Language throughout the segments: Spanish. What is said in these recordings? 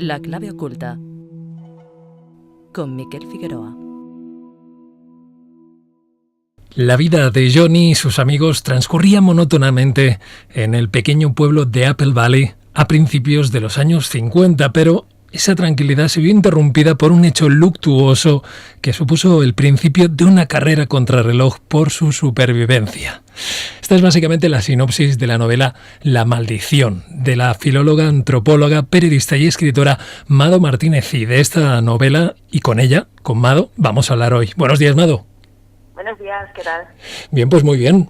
La clave oculta, con Miquel Figueroa. La vida de Johnny y sus amigos transcurría monótonamente en el pequeño pueblo de Apple Valley a principios de los años 50, pero esa tranquilidad se vio interrumpida por un hecho luctuoso que supuso el principio de una carrera contrarreloj por su supervivencia. Esta es básicamente la sinopsis de la novela La maldición, de la filóloga, antropóloga, periodista y escritora Mado Martínez. Y de esta novela, y con ella, con Mado, vamos a hablar hoy. Buenos días, Mado. Buenos días, ¿qué tal? Bien, pues muy bien.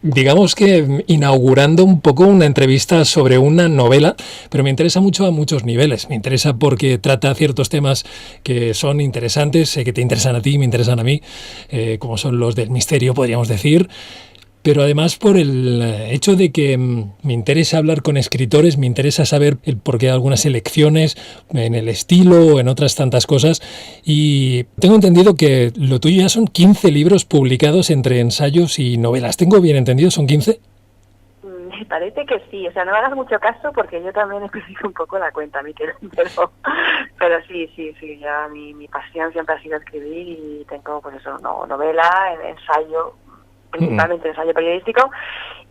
Digamos que inaugurando un poco una entrevista sobre una novela, pero me interesa mucho a muchos niveles. Me interesa porque trata ciertos temas que son interesantes, sé que te interesan a ti, me interesan a mí, como son los del misterio, podríamos decir. Pero además por el hecho de que me interesa hablar con escritores, me interesa saber el porqué de algunas elecciones, en el estilo, en otras tantas cosas. Y tengo entendido que lo tuyo ya son 15 libros publicados entre ensayos y novelas. ¿Tengo bien entendido? ¿Son 15? Me parece que sí, o sea, no me hagas mucho caso porque yo también he perdido un poco la cuenta, Miquel, pero sí, ya mi pasión siempre ha sido escribir y tengo pues eso, novela, ensayo, principalmente ensayo periodístico,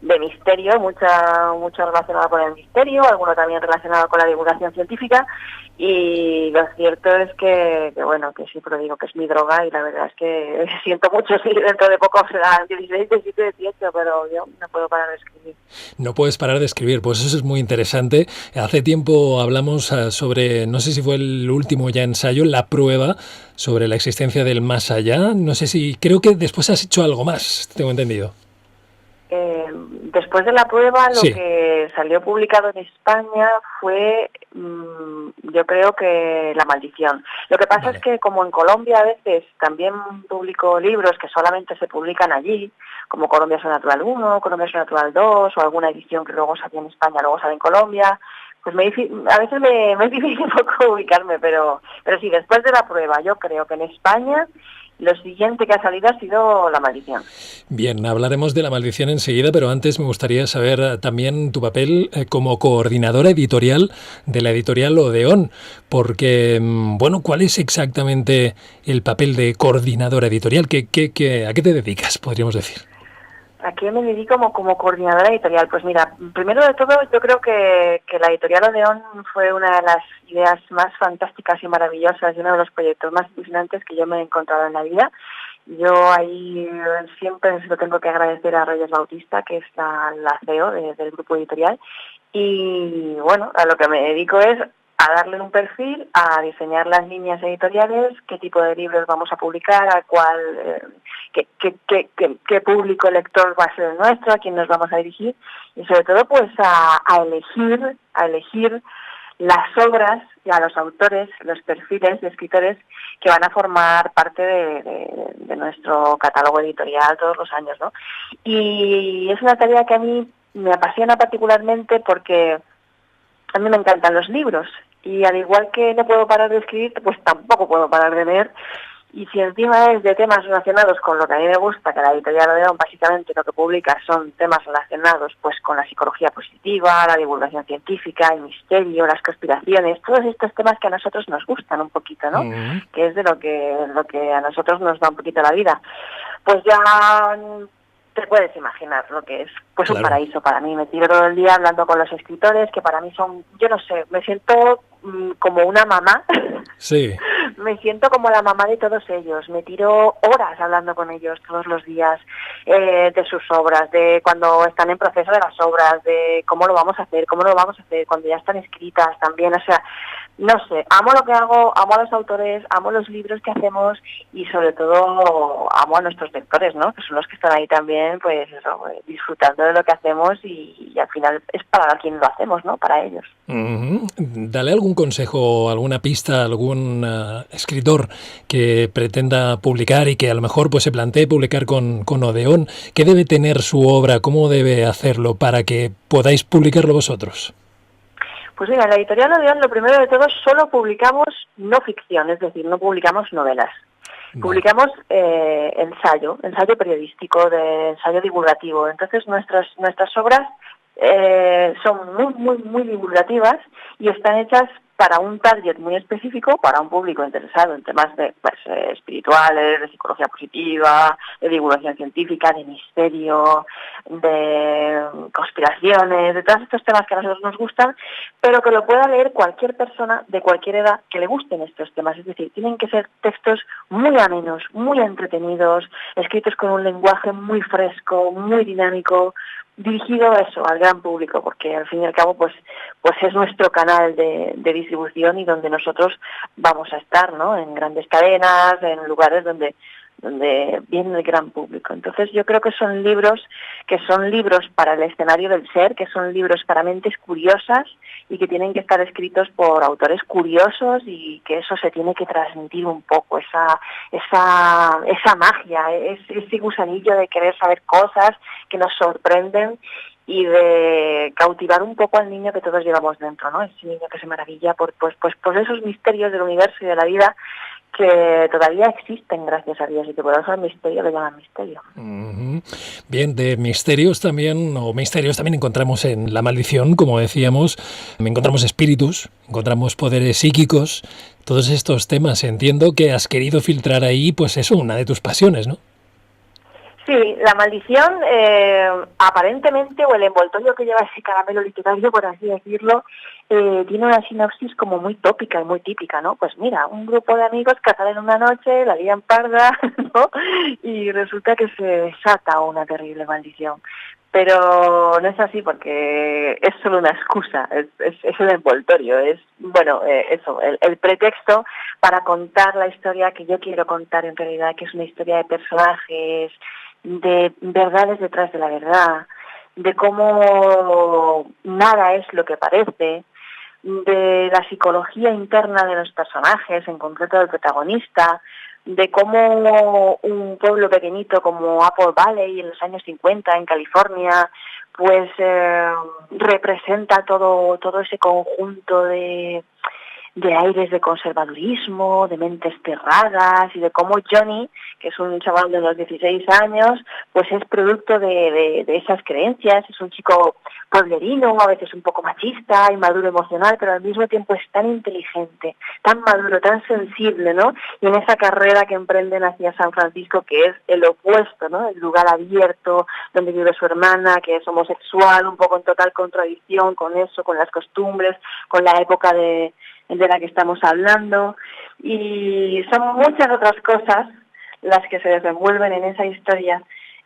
de misterio, mucho relacionado con el misterio, alguno también relacionado con la divulgación científica, y lo cierto es que bueno, que siempre digo que es mi droga y la verdad es que siento mucho si dentro de poco serán 16, 17, 18, pero yo no puedo parar de escribir. No puedes parar de escribir, pues eso es muy interesante. Hace tiempo hablamos sobre, no sé si fue el último ya ensayo, La prueba, sobre la existencia del más allá. No sé si, creo que después has hecho algo más, tengo entendido. Después de La prueba, lo Sí. que salió publicado en España fue, yo creo que La maldición. Lo que pasa es que como en Colombia a veces también publico libros que solamente se publican allí, como Colombia Sobrenatural 1, Colombia Sobrenatural 2, o alguna edición que luego sale en España, luego sale en Colombia, pues a veces me es difícil un poco ubicarme, pero sí, después de La prueba, yo creo que en España lo siguiente que ha salido ha sido La maldición. Bien, hablaremos de La maldición enseguida, pero antes me gustaría saber también tu papel como coordinadora editorial de la editorial Odeón, porque, bueno, ¿cuál es exactamente el papel de coordinadora editorial? ¿A qué te dedicas, podríamos decir? ¿A qué me dedico como coordinadora editorial? Pues mira, primero de todo yo creo que la editorial Odeón fue una de las ideas más fantásticas y maravillosas y uno de los proyectos más ilusionantes que yo me he encontrado en la vida. Yo ahí siempre se lo tengo que agradecer a Reyes Bautista, que es la CEO del grupo editorial, y bueno, a lo que me dedico es a darle un perfil, a diseñar las líneas editoriales, qué tipo de libros vamos a publicar, a cuál, qué público lector va a ser el nuestro, a quién nos vamos a dirigir, y sobre todo pues a elegir las obras y a los autores, los perfiles de escritores que van a formar parte de nuestro catálogo editorial todos los años, ¿no? Y es una tarea que a mí me apasiona particularmente porque a mí me encantan los libros y al igual que no puedo parar de escribir, pues tampoco puedo parar de leer. Y si encima es de temas relacionados con lo que a mí me gusta, que la editorial Odeón básicamente lo que publica son temas relacionados pues con la psicología positiva, la divulgación científica, el misterio, las conspiraciones, todos estos temas que a nosotros nos gustan un poquito, ¿no? Uh-huh. Que es de lo que a nosotros nos da un poquito la vida. Pues ya te puedes imaginar lo que es, pues claro. Un paraíso para mí. Me tiro todo el día hablando con los escritores, que para mí son, yo no sé, me siento como una mamá. Sí. Me siento como la mamá de todos ellos. Me tiro horas hablando con ellos todos los días, de sus obras, de cuando están en proceso de las obras, de cómo lo vamos a hacer, cuando ya están escritas también. O sea, no sé, amo lo que hago, amo a los autores, amo los libros que hacemos y sobre todo amo a nuestros lectores, ¿no? Que son los que están ahí también, pues eso, disfrutando de lo que hacemos y al final es para quien lo hacemos, ¿no? Para ellos. Uh-huh. Dale algún consejo, alguna pista, algún escritor que pretenda publicar y que a lo mejor pues se plantee publicar con Odeón. ¿Qué debe tener su obra? ¿Cómo debe hacerlo para que podáis publicarlo vosotros? Pues mira, en la editorial Odeón lo primero de todo solo publicamos no ficción, es decir, no publicamos novelas. Vale. Publicamos ensayo periodístico, de ensayo divulgativo. Entonces nuestras obras son muy, muy, muy divulgativas y están hechas para un target muy específico, para un público interesado en temas de espirituales, de psicología positiva, de divulgación científica, de misterio, de conspiraciones, de todos estos temas que a nosotros nos gustan, pero que lo pueda leer cualquier persona de cualquier edad que le gusten estos temas. Es decir, tienen que ser textos muy amenos, muy entretenidos, escritos con un lenguaje muy fresco, muy dinámico, dirigido a eso, al gran público, porque al fin y al cabo pues es nuestro canal de distribución y donde nosotros vamos a estar, ¿no? En grandes cadenas, en lugares donde viene el gran público. Entonces yo creo que son libros para el escenario del ser, que son libros para mentes curiosas y que tienen que estar escritos por autores curiosos y que eso se tiene que transmitir un poco, esa magia, ese gusanillo de querer saber cosas que nos sorprenden y de cautivar un poco al niño que todos llevamos dentro, ¿no? Ese niño que se maravilla por esos misterios del universo y de la vida que todavía existen, gracias a Dios, y que por eso el misterio lo llaman misterio. Uh-huh. Bien, de misterios también encontramos en La Maldición, como decíamos, encontramos espíritus, encontramos poderes psíquicos, todos estos temas. Entiendo que has querido filtrar ahí, pues eso, una de tus pasiones, ¿no? Sí, La Maldición, aparentemente, o el envoltorio que lleva ese caramelo literario, por así decirlo, tiene una sinopsis como muy tópica y muy típica, ¿no? Pues mira, un grupo de amigos que salen una noche, la lían parda, ¿no? Y resulta que se desata una terrible maldición. Pero no es así porque es solo una excusa, es el envoltorio, es, bueno, el pretexto para contar la historia que yo quiero contar en realidad, que es una historia de personajes, de verdades detrás de la verdad, de cómo nada es lo que parece, de la psicología interna de los personajes, en concreto del protagonista, de cómo un pueblo pequeñito como Apple Valley en los años 50 en California, pues representa todo ese conjunto de aires de conservadurismo, de mentes cerradas y de cómo Johnny, que es un chaval de unos 16 años, pues es producto de esas creencias, es un chico pueblerino, a veces un poco machista, inmaduro emocional, pero al mismo tiempo es tan inteligente, tan maduro, tan sensible, ¿no? Y en esa carrera que emprenden hacia San Francisco, que es el opuesto, ¿no? El lugar abierto donde vive su hermana, que es homosexual, un poco en total contradicción con eso, con las costumbres, con la época de la que estamos hablando, y son muchas otras cosas las que se desenvuelven en esa historia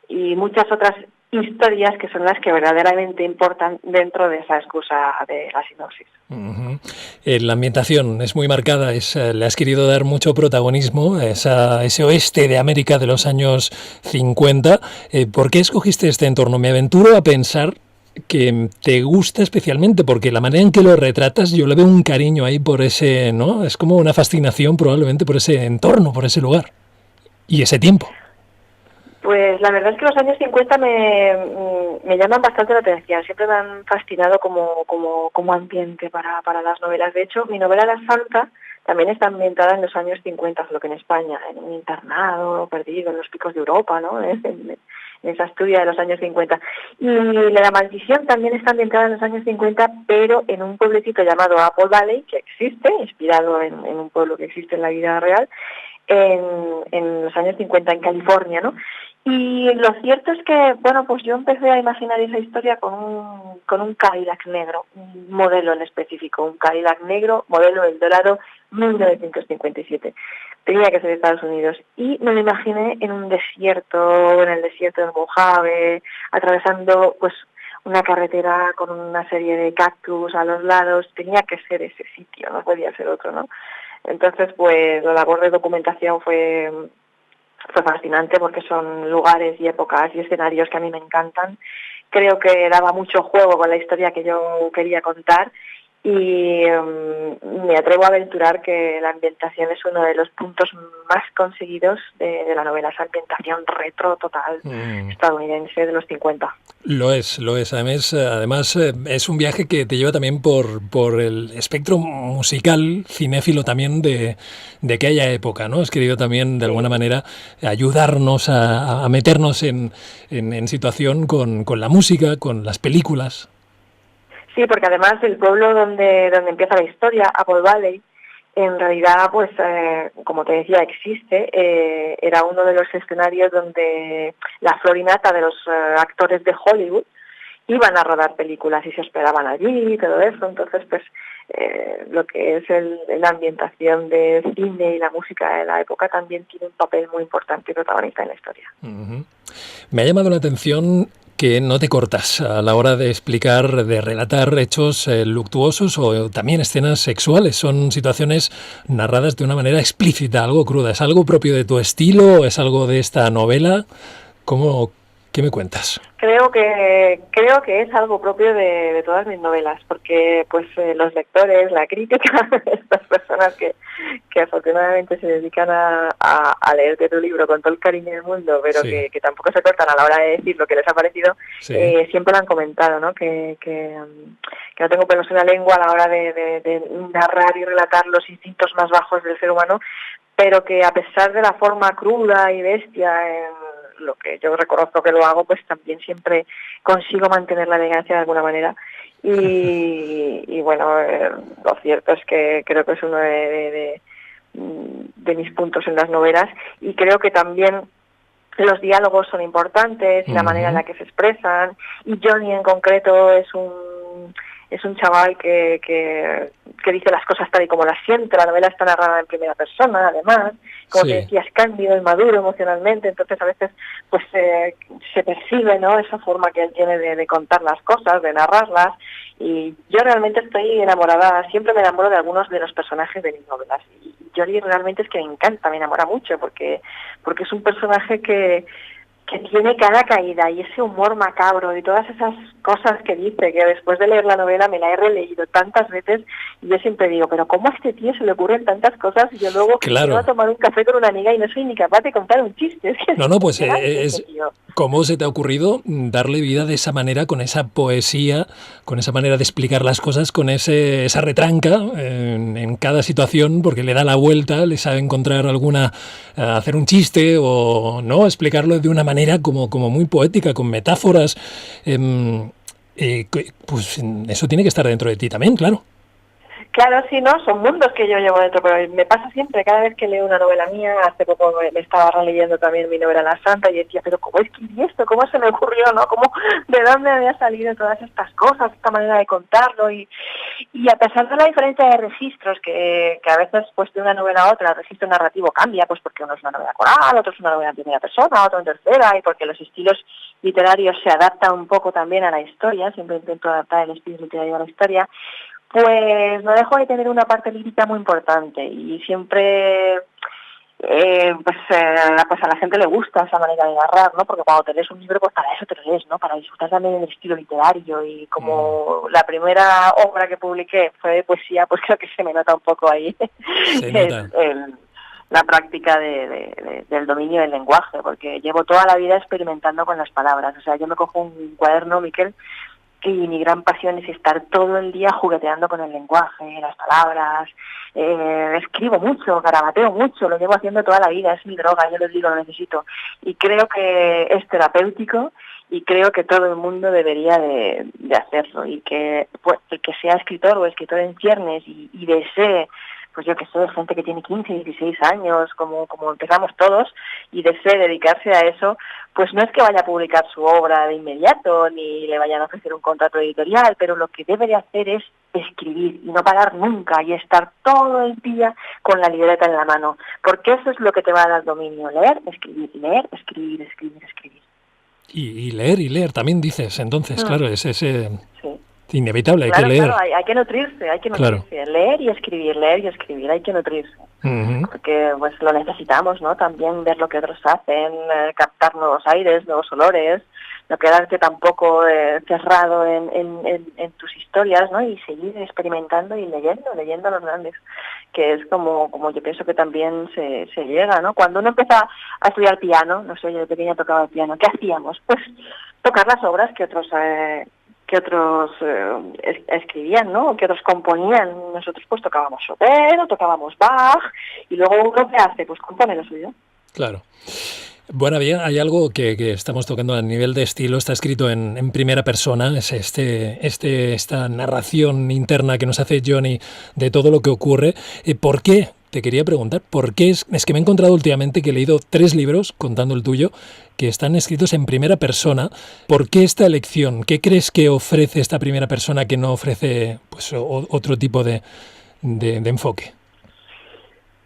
y muchas otras historias que son las que verdaderamente importan dentro de esa excusa de la sinopsis. Uh-huh. La ambientación es muy marcada, le has querido dar mucho protagonismo a ese oeste de América de los años 50. ¿Por qué escogiste este entorno? Me aventuro a pensar que te gusta especialmente porque la manera en que lo retratas, yo le veo un cariño ahí por ese, ¿no? Es como una fascinación probablemente por ese entorno, por ese lugar y ese tiempo. Pues la verdad es que los años 50 me llaman bastante la atención, siempre me han fascinado como ambiente para las novelas. De hecho, mi novela La Santa también está ambientada en los años 50, lo que en España, en un internado perdido en los picos de Europa, ¿no? En esa Asturias de los años 50. Y La Maldición también está ambientada en los años 50, pero en un pueblecito llamado Apple Valley, que existe, inspirado en un pueblo que existe en la vida real, en los años 50 en California, ¿no? Y lo cierto es que, bueno, pues yo empecé a imaginar esa historia con un Cadillac negro, un modelo en específico, un Cadillac negro, modelo El Dorado, 1957. Tenía que ser de Estados Unidos. Y me lo imaginé en un desierto, en el desierto del Mojave, atravesando pues una carretera con una serie de cactus a los lados. Tenía que ser ese sitio, no podía ser otro, ¿no? Entonces, pues la labor de documentación fue fascinante porque son lugares y épocas y escenarios que a mí me encantan. Creo que daba mucho juego con la historia que yo quería contar y me atrevo a aventurar que la ambientación es uno de los puntos más conseguidos de la novela, esa ambientación retro total estadounidense de los 50. Lo es. Además, es un viaje que te lleva también por el espectro musical, cinéfilo también de aquella época, ¿no? Has querido también, de alguna manera, ayudarnos a meternos en situación con la música, con las películas. Sí, porque además el pueblo donde empieza la historia, Apple Valley, en realidad, pues, como te decía, existe. Era uno de los escenarios donde la florinata de los actores de Hollywood iban a rodar películas y se hospedaban allí y todo eso. Entonces, pues, lo que es la ambientación de cine y la música de la época también tiene un papel muy importante y protagonista en la historia. Uh-huh. Me ha llamado la atención que no te cortas a la hora de explicar, de relatar hechos luctuosos o también escenas sexuales. Son situaciones narradas de una manera explícita, algo cruda. ¿Es algo propio de tu estilo? ¿Es algo de esta novela? ¿Qué me cuentas? Creo que es algo propio de todas mis novelas, porque pues los lectores, la crítica, estas personas que afortunadamente se dedican a leerte tu libro con todo el cariño del mundo, pero sí, que tampoco se cortan a la hora de decir lo que les ha parecido, sí, siempre lo han comentado, ¿no? Que no tengo pelos en la lengua a la hora de narrar y relatar los instintos más bajos del ser humano, pero que a pesar de la forma cruda y bestia lo que yo reconozco que lo hago, pues también siempre consigo mantener la elegancia de alguna manera. Y bueno, lo cierto es que creo que es uno de mis puntos en las novelas, y creo que también los diálogos son importantes y la manera en la que se expresan, y Johnny en concreto es un chaval que dice las cosas tal y como las siente. La novela está narrada en primera persona, además, como te decía, es cándido y maduro emocionalmente, entonces a veces pues se percibe, ¿no?, esa forma que él tiene de contar las cosas, de narrarlas, y yo realmente estoy enamorada, siempre me enamoro de algunos de los personajes de mis novelas, y Johnny realmente es que me encanta, me enamora mucho, porque es un personaje que tiene cada caída y ese humor macabro y todas esas cosas que dice, que después de leer la novela me la he releído tantas veces y yo siempre digo, pero ¿cómo a este tío se le ocurren tantas cosas? Y yo luego voy a tomar un café con una amiga y no soy ni capaz de contar un chiste. Es que no, pues ¿cómo se te ha ocurrido darle vida de esa manera, con esa poesía, con esa manera de explicar las cosas, con esa retranca en cada situación, porque le da la vuelta, le sabe encontrar hacer un chiste o no, explicarlo de una manera como muy poética, con metáforas? Pues eso tiene que estar dentro de ti también, claro. Claro, sí, ¿no? Son mundos que yo llevo dentro, pero me pasa siempre, cada vez que leo una novela mía. Hace poco me estaba releyendo también mi novela La Santa y decía, pero ¿cómo escribí esto? ¿Cómo se me ocurrió? ¿No? ¿De dónde había salido todas estas cosas, esta manera de contarlo? Y a pesar de la diferencia de registros, que a veces pues de una novela a otra el registro narrativo cambia, pues porque uno es una novela coral, otro es una novela en primera persona, otro en tercera, y porque los estilos literarios se adaptan un poco también a la historia, siempre intento adaptar el estilo literario a la historia, pues no dejo de tener una parte lírica muy importante, y siempre pues a la gente le gusta esa manera de narrar, ¿no? Porque cuando te lees un libro, pues para eso te lo lees, ¿no? Para disfrutar también del estilo literario, y como la primera obra que publiqué fue de poesía, pues creo que se me nota un poco ahí la práctica del dominio del lenguaje, porque llevo toda la vida experimentando con las palabras. O sea, yo me cojo un cuaderno, Miquel, y mi gran pasión es estar todo el día jugueteando con el lenguaje, las palabras. Escribo mucho, garabateo mucho, lo llevo haciendo toda la vida, es mi droga, yo les digo, lo necesito. Y creo que es terapéutico, y creo que todo el mundo debería de hacerlo, y que pues, el que sea escritor o escritor en ciernes y desee, pues yo que sé, gente que tiene 15, 16 años, como empezamos todos, y desee dedicarse a eso, pues no es que vaya a publicar su obra de inmediato, ni le vayan a ofrecer un contrato editorial, pero lo que debe de hacer es escribir, y no parar nunca, y estar todo el día con la libreta en la mano, porque eso es lo que te va a dar dominio: leer, escribir. Y leer, también dices, entonces, claro, es ese... Sí. Inevitable, claro, hay que leer. Claro, hay que nutrirse, Claro. leer y escribir, hay que nutrirse. Uh-huh. Porque pues lo necesitamos, ¿no? También ver lo que otros hacen, captar nuevos aires, nuevos olores, no quedarte tampoco cerrado en tus historias, ¿no? Y seguir experimentando y leyendo a los grandes, que es como yo pienso que también se llega, ¿no? Cuando uno empieza a estudiar piano, no sé, yo de pequeña tocaba el piano, ¿qué hacíamos? Pues tocar las obras que otros escribían, ¿no? Que otros componían. Nosotros pues tocábamos Chopin, tocábamos Bach, y luego uno ¿qué hace? Pues compone lo suyo. Claro. Bueno, bien, hay algo que estamos tocando a nivel de estilo, está escrito en primera persona, es esta narración interna que nos hace Johnny de todo lo que ocurre. ¿Por qué? Te quería preguntar, ¿por qué? Es que me he encontrado últimamente que he leído 3 libros, contando el tuyo, que están escritos en primera persona. ¿Por qué esta elección? ¿Qué crees que ofrece esta primera persona que no ofrece pues, otro tipo de enfoque?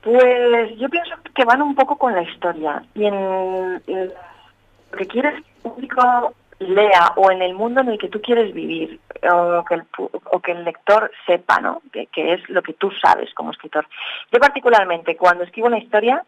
Pues yo pienso que van un poco con la historia y en lo que quieres que el público lea o en el mundo en el que tú quieres vivir o que el lector sepa, ¿no? Que es lo que tú sabes como escritor. Yo particularmente cuando escribo una historia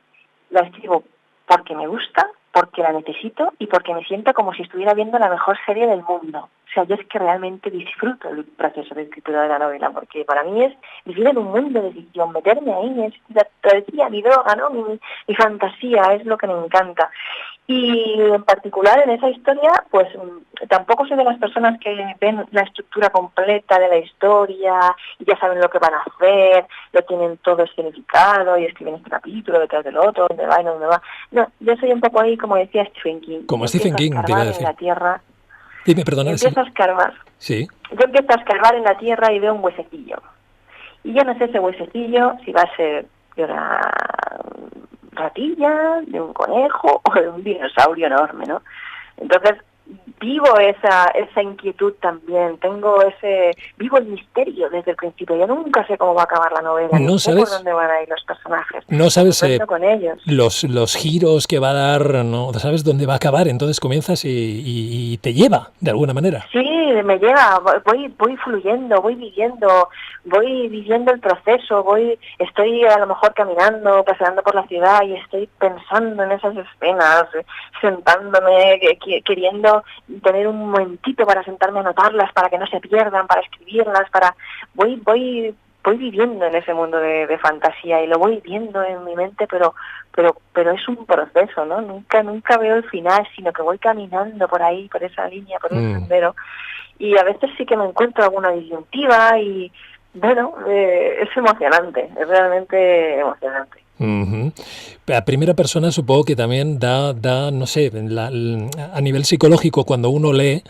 la escribo porque me gusta, porque la necesito y porque me siento como si estuviera viendo la mejor serie del mundo. O sea, yo es que realmente disfruto el proceso de escritura de la novela, porque para mí es vivir en un mundo de ficción, meterme ahí, es la travesía, mi droga, ¿no? Mi fantasía, es lo que me encanta. Y en particular en esa historia, pues tampoco soy de las personas que ven la estructura completa de la historia y ya saben lo que van a hacer, lo tienen todo escenificado y escriben este capítulo detrás del otro, dónde va y dónde va. No, yo soy un poco ahí, como decía Stephen King. Como Stephen King, te iba a decir. En la tierra. Dime, perdona. Empiezo a escarbar. Sí. Yo empiezo a escarbar en la tierra y veo un huesecillo. Y yo no sé ese huesecillo si va a ser de una ratilla, de un conejo o de un dinosaurio enorme, ¿no? Entonces vivo esa inquietud también, vivo el misterio desde el principio. Yo nunca sé cómo va a acabar la novela, no sé sabes por dónde van a ir los personajes. No sabes con ellos. los giros que va a dar, no sabes dónde va a acabar, entonces comienzas y te lleva de alguna manera. Sí, me lleva, voy fluyendo, voy viviendo el proceso, estoy a lo mejor caminando, paseando por la ciudad y estoy pensando en esas escenas, sentándome, queriendo tener un momentito para sentarme a anotarlas, para que no se pierdan, para escribirlas, voy viviendo en ese mundo de fantasía y lo voy viendo en mi mente, pero es un proceso, ¿no? Nunca veo el final, sino que voy caminando por ahí, por esa línea, por ese sendero, y a veces sí que me encuentro alguna disyuntiva y bueno, es emocionante, es realmente emocionante. Uh-huh. A primera persona supongo que también da no sé, a nivel psicológico cuando uno lee,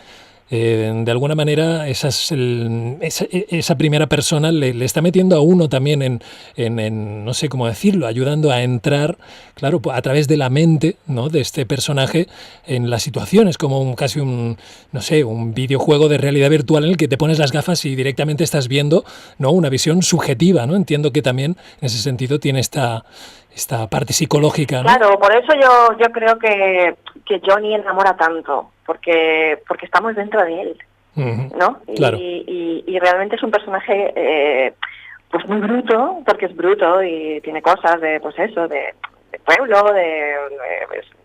de alguna manera esa primera persona le está metiendo a uno también en no sé cómo decirlo, ayudando a entrar, claro, a través de la mente, ¿no?, de este personaje en las situaciones, como casi un videojuego de realidad virtual en el que te pones las gafas y directamente estás viendo, ¿no?, una visión subjetiva, ¿no? Entiendo que también en ese sentido tiene esta parte psicológica, ¿no? Claro, por eso yo creo que Johnny enamora tanto, porque estamos dentro de él, ¿no? Claro. Y realmente es un personaje pues muy bruto, porque es bruto y tiene cosas de pueblo, de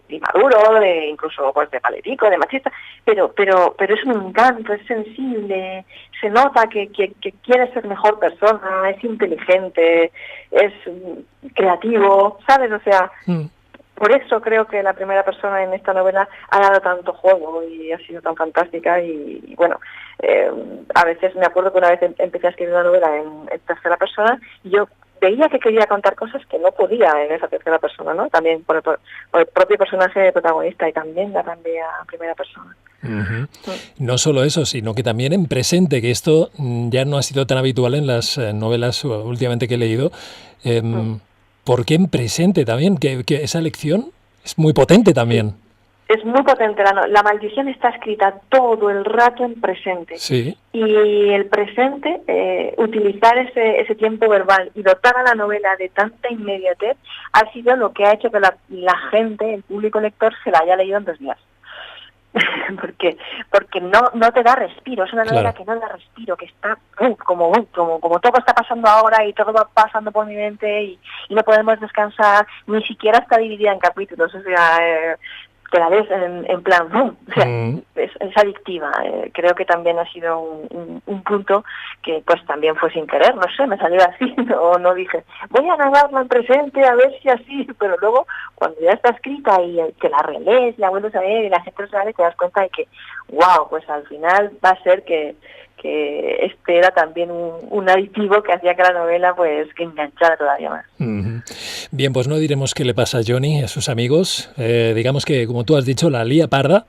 inmaduro, de incluso pues de paletico, de machista, pero es un encanto, es sensible, se nota que quiere ser mejor persona, es inteligente, es creativo, ¿sabes? O sea, por eso creo que la primera persona en esta novela ha dado tanto juego y ha sido tan fantástica y bueno, a veces me acuerdo que una vez empecé a escribir una novela en tercera persona y yo veía que quería contar cosas que no podía en esa tercera persona, ¿no? También por el propio personaje protagonista y también la cambié a primera persona. Uh-huh. No solo eso, sino que también en presente, que esto ya no ha sido tan habitual en las novelas últimamente que he leído. ¿Por qué en presente también? Que esa lección es muy potente también. Sí. Es muy potente, la maldición está escrita todo el rato en presente. Sí. Y el presente, utilizar ese tiempo verbal y dotar a la novela de tanta inmediatez, ha sido lo que ha hecho que la gente, el público lector, se la haya leído en 2 días. porque no te da respiro, es una novela que no da respiro, que está como todo está pasando ahora y todo va pasando por mi mente y no podemos descansar, ni siquiera está dividida en capítulos, o sea, te la ves en plan, o sea, es adictiva. Creo que también ha sido un punto que pues también fue sin querer, no sé, me salió así, no dije, voy a grabarla en presente a ver si así, pero luego cuando ya está escrita y te la relees, la vuelves a ver y la gente lo sabe, te das cuenta de que, wow, pues al final va a ser que este era también un aditivo que hacía que la novela pues que enganchara todavía más. Bien, pues no diremos qué le pasa a Johnny y a sus amigos. Digamos que, como tú has dicho, la lía parda,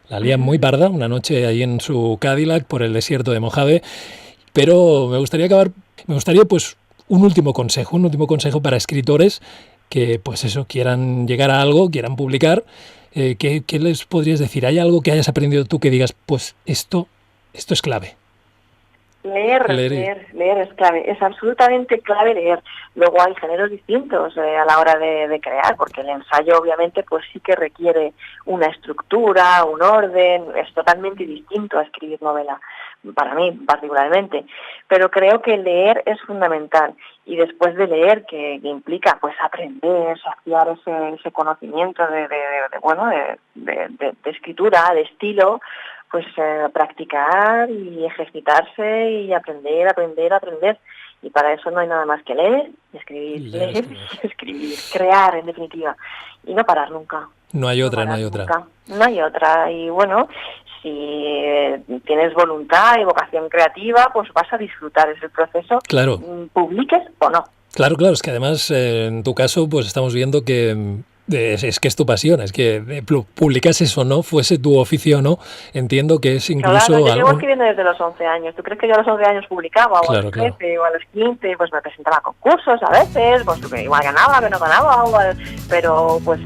la lía muy parda, una noche ahí en su Cadillac por el desierto de Mojave. Pero me gustaría pues un último consejo para escritores que pues eso, quieran llegar a algo, quieran publicar. ¿Qué les podrías decir? ¿Hay algo que hayas aprendido tú que digas, pues esto es clave? Leer es clave, es absolutamente clave leer. Luego hay géneros distintos a la hora de crear, porque el ensayo obviamente pues sí que requiere una estructura, un orden, es totalmente distinto a escribir novela, para mí particularmente. Pero creo que leer es fundamental, y después de leer, que implica pues aprender, saciar ese conocimiento de escritura, de estilo, pues practicar y ejercitarse y aprender. Y para eso no hay nada más que leer, escribir, crear en definitiva, y no parar nunca. No hay otra. Y bueno, si tienes voluntad y vocación creativa, pues vas a disfrutar ese proceso, claro. Publiques o no. Claro, es que además en tu caso pues estamos viendo que es que es tu pasión, es que publicases o no, fuese tu oficio o no, entiendo que es incluso... Claro, yo llevo escribiendo desde los 11 años. ¿Tú crees que yo a los 11 años publicaba? O a los 13 o a los 15, pues me presentaba a concursos a veces, pues igual ganaba, que no ganaba, pero pues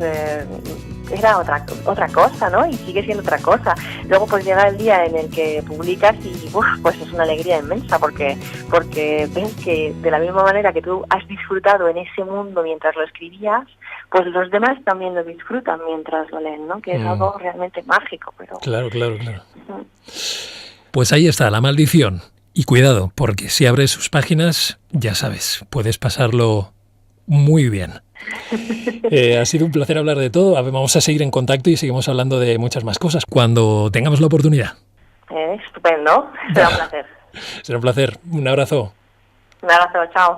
era otra cosa, ¿no? Y sigue siendo otra cosa. Luego pues llega el día en el que publicas y pues es una alegría inmensa, porque ves que de la misma manera que tú has disfrutado en ese mundo mientras lo escribías, pues los demás también lo disfrutan mientras lo leen, ¿no? Que es algo realmente mágico. Pero Claro. Pues ahí está, La maldición. Y cuidado, porque si abres sus páginas, ya sabes, puedes pasarlo muy bien. Ha sido un placer hablar de todo. Vamos a seguir en contacto y seguimos hablando de muchas más cosas cuando tengamos la oportunidad. Estupendo, será un placer. Será un placer. Un abrazo. Un abrazo, chao.